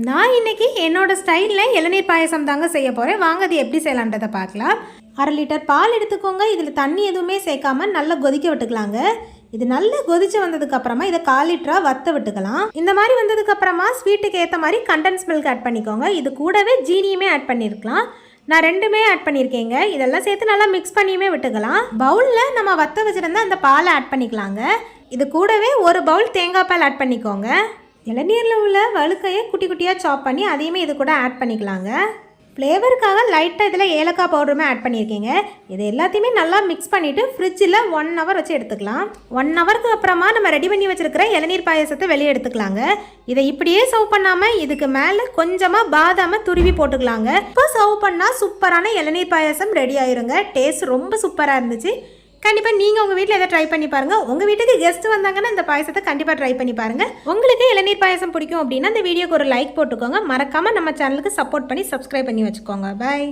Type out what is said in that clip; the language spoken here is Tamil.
நான் இன்றைக்கி என்னோடய ஸ்டைலில் இளநீர் பாயசம் தாங்க செய்ய போகிறேன். வாங்க அது எப்படி செய்யலான்றதை பார்க்கலாம். 1/2 லிட்டர் பால் எடுத்துக்கோங்க. இதில் தண்ணி எதுவுமே சேர்க்காம நல்லா கொதிக்க விட்டுக்கலாங்க. இது நல்லா கொதிச்சு வந்ததுக்கப்புறமா இதை 1/4 லிட்டராக வற்ற விட்டுக்கலாம். இந்த மாதிரி வந்ததுக்கப்புறமா ஸ்வீட்டுக்கு ஏற்ற மாதிரி கண்டென்ஸ் மில்க் ஆட் பண்ணிக்கோங்க. இது கூடவே ஜீனியுமே ஆட் பண்ணியிருக்கலாம். நான் 2மே ஆட் பண்ணியிருக்கேங்க. இதெல்லாம் சேர்த்து நல்லா மிக்ஸ் பண்ணியுமே விட்டுக்கலாம். பவுலில் நம்ம வற்ற வச்சுருந்தா அந்த பாலை ஆட் பண்ணிக்கலாங்க. இது கூடவே 1 பவுல் தேங்காய் பால் ஆட் பண்ணிக்கோங்க. இளநீரில் உள்ள வழுக்கையை குட்டி குட்டியாக சாப் பண்ணி அதையுமே இது கூட ஆட் பண்ணிக்கலாங்க. ஃப்ளேவருக்காக லைட்டாக இதில் ஏலக்காய் பவுடருமே ஆட் பண்ணியிருக்கீங்க. இது எல்லாத்தையுமே நல்லா மிக்ஸ் பண்ணிவிட்டு ஃப்ரிட்ஜில் 1 ஹவர் வச்சு எடுத்துக்கலாம். 1 ஹவருக்கு அப்புறமா நம்ம ரெடி பண்ணி வச்சுருக்கிற இளநீர் பாயசத்தை வெளியே எடுத்துக்கலாங்க. இதை இப்படியே சர்வ் பண்ணாமல் இதுக்கு மேலே கொஞ்சமாக பாதாமை துருவி போட்டுக்கலாங்க. இப்போ சர்வ் பண்ணால் சூப்பரான இளநீர் பாயசம் ரெடி ஆயிருங்க. டேஸ்ட் ரொம்ப சூப்பராக இருந்துச்சு. கண்டிப்பாக நீங்கள் உங்கள் வீட்டில் எதை ட்ரை பண்ணி பாருங்கள். உங்கள் வீட்டுக்கு கெஸ்ட் வந்தாங்கன்னா இந்த பாயசத்தை கண்டிப்பாக ட்ரை பண்ணி பாருங்கள். உங்களுக்கு இளநீர் பாயசம் பிடிக்கும் அப்படின்னா இந்த வீடியோக்கு ஒரு லைக் போட்டுக்கோங்க. மறக்காமல் நம்ம சேனலுக்கு சப்போர்ட் பண்ணி சப்ஸ்கிரைப் பண்ணி வச்சுக்கோங்க. பை.